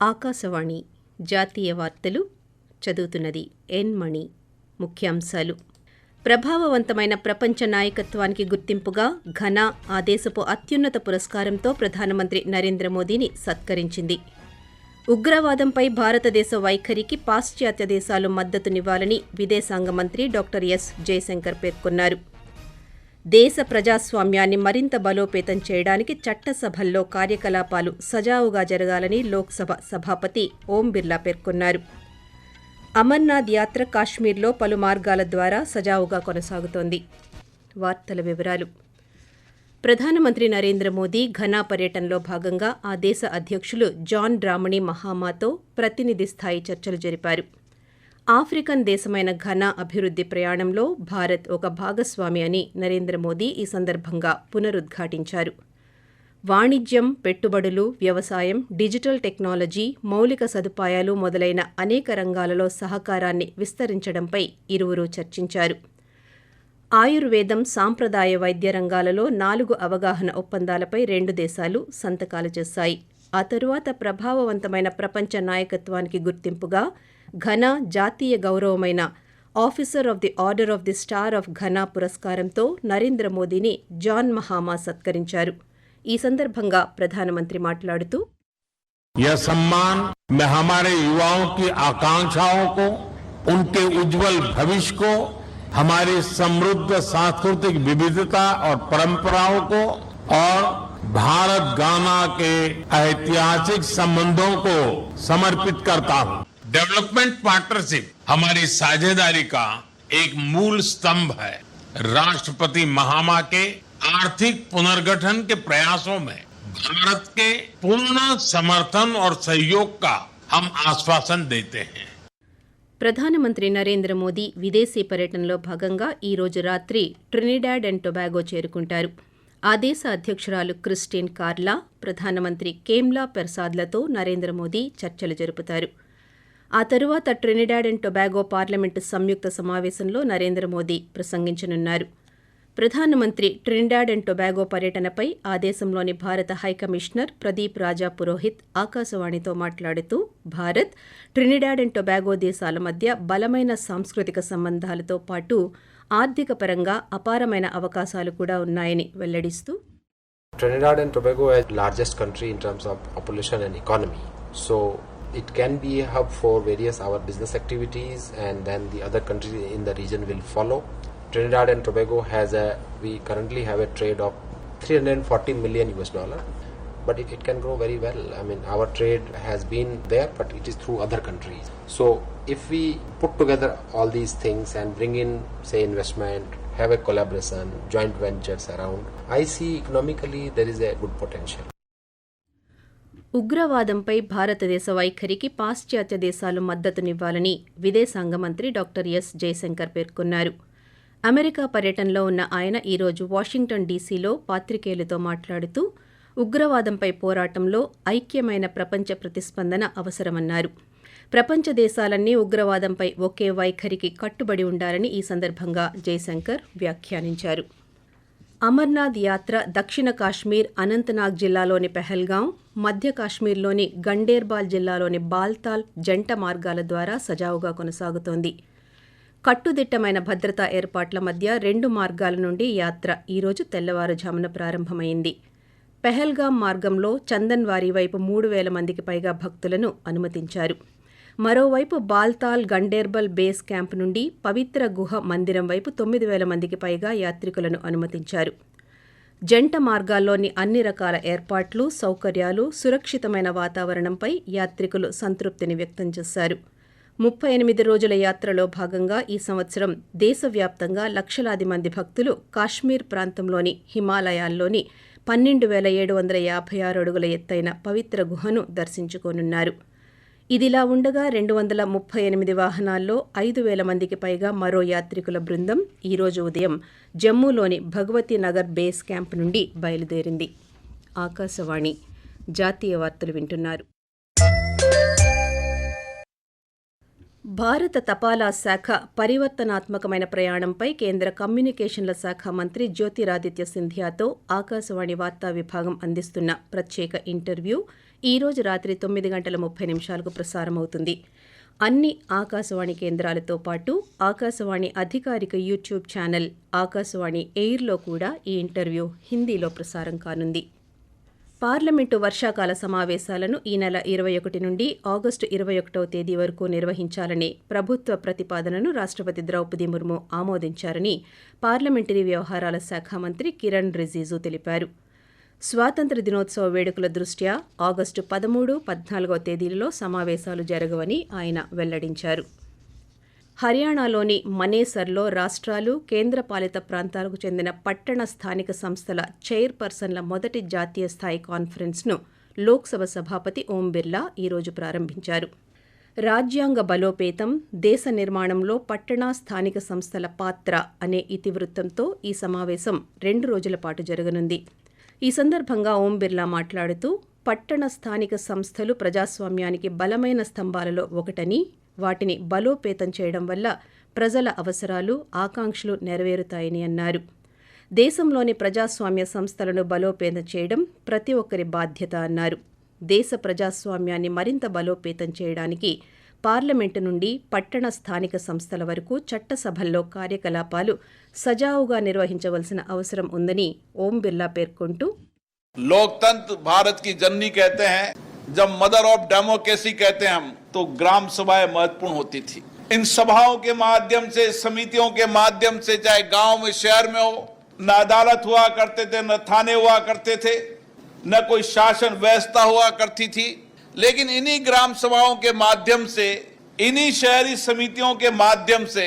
ఆకాశవాణి జాతీయ వార్తలు చదువుతున్నది ఎన్ మణి. ముఖ్యాంశాలు: ప్రభావవంతమైన ప్రపంచ నాయకత్వానికి గుర్తింపుగా ఘనా ఆ దేశపు అత్యున్నత పురస్కారంతో ప్రధానమంత్రి నరేంద్ర మోదీని సత్కరించింది. ఉగ్రవాదంపై భారతదేశ వైఖరికి పాశ్చాత్య దేశాలు మద్దతునివ్వాలని విదేశాంగ మంత్రి డాక్టర్ ఎస్ జయశంకర్ పేర్కొన్నారు. దేశ ప్రజాస్వామ్యాన్ని మరింత బలోపేతం చేయడానికి చట్టసభల్లో కార్యకలాపాలు సజావుగా జరగాలని లోక్సభ సభాపతి ఓం బిర్లా పేర్కొన్నారు. అమర్నాథ్ యాత్ర కాశ్మీర్లో పలు మార్గాల ద్వారా సజావుగా కొనసాగుతోంది. వార్తల వివరాలు: ప్రధానమంత్రి నరేంద్ర మోదీ ఘనా పర్యటనలో భాగంగా ఆ దేశ అధ్యక్షులు జాన్ డ్రామణి మహామాతో ప్రతినిధి స్థాయి చర్చలు జరిపారు. ఆఫ్రికన్ దేశమైన ఘనా అభివృద్ధి ప్రయాణంలో భారత్ ఒక భాగస్వామి అని నరేంద్ర మోదీ ఈ సందర్భంగా పునరుద్ఘాటించారు. వాణిజ్యం, పెట్టుబడులు, వ్యవసాయం, డిజిటల్ టెక్నాలజీ, మౌలిక సదుపాయాలు మొదలైన అనేక రంగాలలో సహకారాన్ని విస్తరించడంపై ఇరువురూ చర్చించారు. ఆయుర్వేదం, సాంప్రదాయ వైద్య రంగాలలో 4 అవగాహన ఒప్పందాలపై 2 దేశాలు సంతకాలు చేశాయి. ఆ తరువాత ప్రభావవంతమైన ప్రపంచ నాయకత్వానికి గుర్తింపుగా ఘనా జాతీయ గౌరవమైన officer of the order of the star of Ghana పురస్కారంతో నరేంద్ర మోదీని జాన్ మహామా సత్కరించారు. ఈ సందర్భంగా ప్రధానమంత్రి మాట్లాడుతూ, यह सम्मान में हमारे युवाओं की आकांक्षाओं को, उनके उज्जवल भविष्य को, हमारी समृद्ध सांस्कृतिक विविधता और परंपराओं को और भारत गाना के ऐतिहासिक संबंधों को समर्पित करता हूं। डेवलपमेंट पार्टनरशिप हमारी साझेदारी का एक मूल स्तंभ है। राष्ट्रपति महामा के आर्थिक पुनर्गठन के प्रयासों में भारत के पूर्ण समर्थन और सहयोग का हम आश्वासन देते हैं. ప్రధానమంత్రి నరేంద్ర మోదీ విదేశీ పర్యటనలో భాగంగా ఈ రోజు రాత్రి ట్రినిడాడ్ అండ్ టొబాగో చేరుకుంటారు. ఆ దేశ అధ్యక్షురాలు క్రిస్టిన్ కార్లా, ప్రధానమంత్రి కేమ్లా పెర్సాద్లతో నరేంద్ర మోదీ చర్చలు జరుపుతారు. ఆ తరువాత ట్రినిడాడ్ అండ్ టొబాగో పార్లమెంటు సంయుక్త సమావేశంలో నరేంద్ర మోదీ ప్రసంగించనున్నారు. ప్రధానమంత్రి ట్రినిడాడ్ అండ్ టొబాగో పర్యటనపై ఆ దేశంలోని భారత హైకమిషనర్ ప్రదీప్ రాజా పురోహిత్ ఆకాశవాణితో మాట్లాడుతూ, భారత్, ట్రినిడాడ్ అండ్ టొబాగో దేశాల మధ్య బలమైన సాంస్కృతిక సంబంధాలతో పాటు ఆర్థిక పరంగా అపారమైన అవకాశాలు కూడా ఉన్నాయని వెల్లడిస్తూ, Trinidad and Tobago is the largest country in terms of population and economy. So it can be a hub for various our business activities, and then the other countries in the region will follow. Trinidad and Tobago we currently have a trade of $340 million, but it can grow very well. I mean, our trade has been there, but it is through other countries. So if we put together all these things and bring in, say, investment, have a collaboration, joint ventures around, I see economically there is a good potential. ఉగ్రవాదంపై భారతదేశ వైఖరికి పాశ్చాత్య దేశాలు మద్దతునివ్వాలని విదేశాంగ మంత్రి doctor yes Jayashankar పేర్కొన్నారు. America పర్యటనలో ఉన్న ఆయన ఈరోజు వాషింగ్టన్ డీసీలో పాత్రికేయులతో మాట్లాడుతూ, ఉగ్రవాదంపై పోరాటంలో ఐక్యమైన ప్రపంచ ప్రతిస్పందన అవసరమన్నారు. ప్రపంచ దేశాలన్నీ ఉగ్రవాదంపై ఒకే వైఖరికి కట్టుబడి ఉండాలని ఈ సందర్భంగా జయశంకర్ వ్యాఖ్యానించారు. అమర్నాథ్ యాత్ర దక్షిణ కాశ్మీర్ అనంతనాగ్ జిల్లాలోని పెహల్గాం, మధ్య కాశ్మీర్లోని గండేర్బాల్ జిల్లాలోని బాల్తాల్ జంట మార్గాల ద్వారా సజావుగా కొనసాగుతోంది. కట్టుదిట్టమైన భద్రతా ఏర్పాట్ల మధ్య 2 మార్గాల నుండి యాత్ర ఈరోజు తెల్లవారుజామున ప్రారంభమైంది. పెహల్గాం మార్గంలో చందన్వారీ వైపు 3,000 మందికి పైగా భక్తులను అనుమతించారు. మరోవైపు బాల్తాల్ గండేర్బల్ బేస్ క్యాంప్ నుండి పవిత్ర గుహ మందిరం వైపు 9,000 మందికి పైగా యాత్రికులను అనుమతించారు. జంట మార్గాల్లోని అన్ని రకాల ఏర్పాట్లు, సౌకర్యాలు, సురక్షితమైన వాతావరణంపై యాత్రికులు సంతృప్తిని వ్యక్తం చేశారు. 38 రోజుల యాత్రలో భాగంగా ఈ సంవత్సరం దేశవ్యాప్తంగా లక్షలాది మంది భక్తులు కాశ్మీర్ ప్రాంతంలోని హిమాలయాల్లోని 12,756 అడుగుల ఎత్తైన పవిత్ర గుహను దర్శించుకోనున్నారు. ఇదిలా ఉండగా 238 వాహనాల్లో 5,000 మందికి పైగా మరో యాత్రికుల బృందం ఈరోజు ఉదయం జమ్మూలోని భగవతీ నగర్ బేస్ క్యాంప్ నుండి బయలుదేరింది. ఆకాశవాణి జాతీయ వార్తలు వింటున్నారు. భారత తపాలా శాఖ పరివర్తనాత్మకమైన ప్రయాణంపై కేంద్ర కమ్యూనికేషన్ల శాఖ మంత్రి జ్యోతిరాదిత్య సింధియాతో ఆకాశవాణి వార్తా విభాగం అందిస్తున్న ప్రత్యేక ఇంటర్వ్యూ ఈ రోజు రాత్రి 9:30 ప్రసారమవుతుంది. అన్ని ఆకాశవాణి కేంద్రాలతో పాటు ఆకాశవాణి అధికారిక యూట్యూబ్ ఛానల్ ఆకాశవాణి ఎయిర్లో కూడా ఈ ఇంటర్వ్యూ హిందీలో ప్రసారం కానుంది. పార్లమెంటు వర్షాకాల సమావేశాలను ఈ నెల 21 నుండి ఆగస్టు 21వ తేదీ వరకు నిర్వహించాలనే ప్రభుత్వ ప్రతిపాదనను రాష్ట్రపతి ద్రౌపది ముర్ము ఆమోదించారని పార్లమెంటరీ వ్యవహారాల శాఖ మంత్రి కిరణ్ రిజిజు తెలిపారు. స్వాతంత్ర్య దినోత్సవ వేడుకల దృష్ట్యా ఆగస్టు 13, 14వ తేదీలలో సమావేశాలు జరగవని ఆయన వెల్లడించారు. హర్యానాలోని మనేసర్లో రాష్ట్రాలు, కేంద్రపాలిత ప్రాంతాలకు చెందిన పట్టణ స్థానిక సంస్థల చైర్పర్సన్ల మొదటి జాతీయ స్థాయి కాన్ఫరెన్స్ను లోక్సభ సభాపతి ఓం బిర్లా ఈరోజు ప్రారంభించారు. రాజ్యాంగ బలోపేతం, దేశ నిర్మాణంలో పట్టణ స్థానిక సంస్థల పాత్ర అనే ఇతివృత్తంతో ఈ సమావేశం 2 రోజుల పాటు జరగనుంది. ఈ సందర్భంగా ఓం బిర్లా మాట్లాడుతూ పట్టణ స్థానిక సంస్థలు ప్రజాస్వామ్యానికి బలమైన స్తంభాలలో ఒకటని, వాటిని బలోపేతం చేయడం వల్ల ప్రజల అవసరాలు, ఆకాంక్షలు నెరవేరుతాయని అన్నారు. దేశంలోని ప్రజాస్వామ్య సంస్థలను బలోపేతం చేయడం ప్రతి ఒక్కరి బాధ్యత అన్నారు. దేశ ప్రజాస్వామ్యాన్ని మరింత బలోపేతం చేయడానికి పార్లమెంటు నుండి పట్టణ స్థానిక సంస్థల వరకు చట్టసభల్లో కార్యకలాపాలు సజావుగా నిర్వహించవలసిన అవసరం ఉందని ఓం బిర్లా పేర్కొంటూ, लोकतंत्र भारत की जननी कहते हैं, जब मदर ऑफ डेमोक्रेसी कहते हैं हम, तो ग्राम सभाएं महत्वपूर्ण होती थी. इन सभाओं के माध्यम से, समितियों के माध्यम से, चाहे गांव में, शहर में हो, न अदालत हुआ करते थे, न थाने हुआ करते थे, न कोई शासन व्यवस्था हुआ करती थी. लेकिन इन्हीं ग्राम सभाओं के माध्यम से, इन्हीं शहरी समितियों के माध्यम से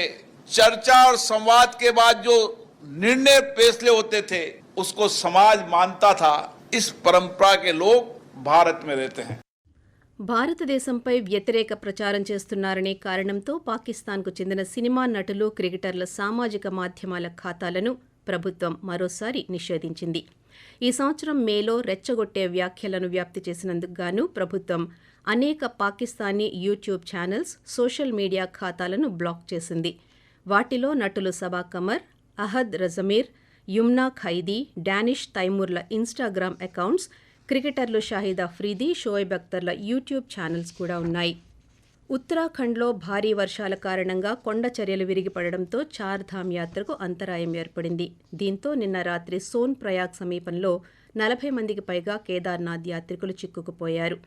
चर्चा और संवाद के बाद जो निर्णय फैसले होते थे उसको समाज मानता था. इस परंपरा के लोग भारत में रहते हैं. భారతదేశంపై వ్యతిరేక ప్రచారం చేస్తున్నారనే కారణంతో పాకిస్తాన్కు చెందిన సినిమా నటులు, క్రికెటర్ల సామాజిక మాధ్యమాల ఖాతాలను ప్రభుత్వం మరోసారి నిషేధించింది. ఈ సంవత్సరం మేలో రెచ్చగొట్టే వ్యాఖ్యలను వ్యాప్తి చేసినందుకు గాను ప్రభుత్వం అనేక Pakistani YouTube channels, social media ఖాతాలను బ్లాక్ చేసింది. వాటిలో నటులు సబా కమర్, అహద్ రజమీర్, యుమ్నా ఖైదీ, డానిష్ తైమూర్ల ఇన్స్టాగ్రామ్ అకౌంట్స్, క్రికెటర్లు షాహిద్ అఫ్రీది, షోయబ్ అఖ్తర్ల యూట్యూబ్ ఛానల్స్ కూడా ఉన్నాయి. ఉత్తరాఖండ్లో భారీ వర్షాల కారణంగా కొండ చర్యలు విరిగిపడడంతో చార్ధామ్ యాత్రకు అంతరాయం ఏర్పడింది. దీంతో నిన్న రాత్రి సోన్ ప్రయాగ్ సమీపంలో 40 మందికి పైగా కేదార్నాథ్ యాత్రికులు చిక్కుకుపోయారు.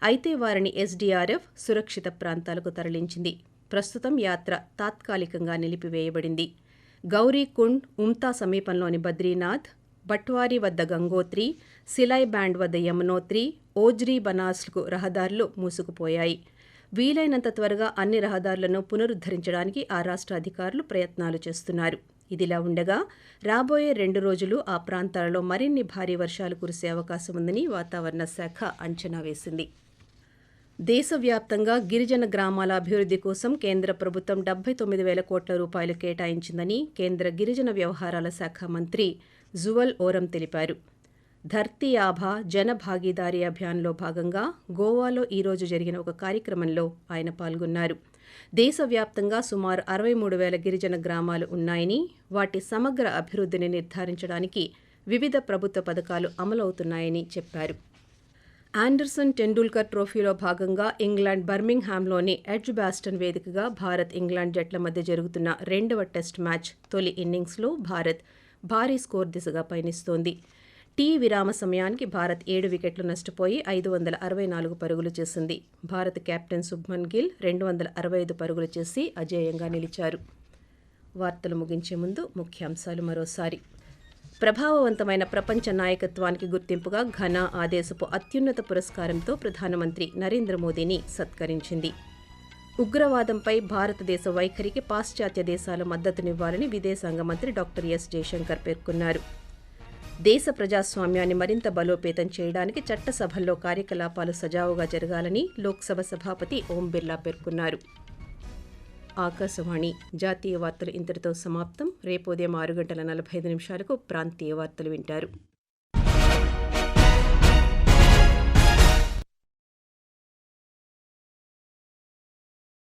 అయితే వారిని ఎస్డీఆర్ఎఫ్ సురక్షిత ప్రాంతాలకు తరలించింది. ప్రస్తుతం యాత్ర తాత్కాలికంగా నిలిపివేయబడింది. గౌరీకుండ్, ఉమ్తా సమీపంలోని బద్రీనాథ్, బట్వారీ వద్ద గంగోత్రి, సిలాయ్ బ్యాండ్ వద్ద యమునోత్రి, ఓజ్రీ బనాస్కు రహదారులు మూసుకుపోయాయి. వీలైనంత త్వరగా అన్ని రహదారులను పునరుద్ధరించడానికి ఆ రాష్ట్ర అధికారులు ప్రయత్నాలు చేస్తున్నారు. ఇదిలా ఉండగా రాబోయే 2 రోజులు ఆ ప్రాంతాలలో మరిన్ని భారీ వర్షాలు కురిసే అవకాశం ఉందని వాతావరణ శాఖ అంచనా వేసింది. దేశవ్యాప్తంగా గిరిజన గ్రామాల అభివృద్ధి కోసం కేంద్ర ప్రభుత్వం 79,000 కోట్ల రూపాయలు కేటాయించిందని కేంద్ర గిరిజన వ్యవహారాల శాఖ మంత్రి జువల్ ఓరం తెలిపారు. ధర్తీ ఆభా జన భాగీదారీ అభియాన్లో భాగంగా గోవాలో ఈరోజు జరిగిన ఒక కార్యక్రమంలో ఆయన పాల్గొన్నారు. దేశవ్యాప్తంగా సుమారు 63,000 గిరిజన గ్రామాలు ఉన్నాయని, వాటి సమగ్ర అభివృద్ధిని నిర్ధారించడానికి వివిధ ప్రభుత్వ పథకాలు అమలవుతున్నాయని చెప్పారు. ఆండర్సన్ టెండూల్కర్ ట్రోఫీలో భాగంగా ఇంగ్లాండ్ బర్మింగ్హామ్లోని ఎడ్జ్ బాస్టన్ వేదికగా భారత్, ఇంగ్లాండ్ జట్ల మధ్య జరుగుతున్న 2వ టెస్ట్ మ్యాచ్ తొలి ఇన్నింగ్స్లో భారత్ భారీ స్కోర్ దిశగా పయనిస్తోంది. టీ విరామ సమయానికి భారత్ 7 వికెట్లు నష్టపోయి 564 పరుగులు చేసింది. భారత్ కెప్టెన్ శుభ్మన్ గిల్ 265 పరుగులు చేసి అజేయంగా నిలిచారు. వార్తలు ముగించే ముందు ముఖ్యాంశాలు మరోసారి. ప్రభావవంతమైన ప్రపంచ నాయకత్వానికి గుర్తింపుగా ఘనా ఆ దేశపు అత్యున్నత పురస్కారంతో ప్రధానమంత్రి నరేంద్ర మోదీని సత్కరించింది. ఉగ్రవాదంపై భారతదేశ వైఖరికి పాశ్చాత్య దేశాల మద్దతునివ్వాలని విదేశాంగ మంత్రి డాక్టర్ ఎస్ జయశంకర్ పేర్కొన్నారు. దేశ ప్రజాస్వామ్యాన్ని మరింత బలోపేతం చేయడానికి చట్టసభల్లో కార్యకలాపాలు సజావుగా జరగాలని లోక్సభ సభాపతి ఓం బిర్లా పేర్కొన్నారు. ఆకాశవాణి జాతీయ వార్తలు ఇంతటితో సమాప్తం. రేపు ఉదయం 6:45 ప్రాంతీయ వార్తలు వింటారు.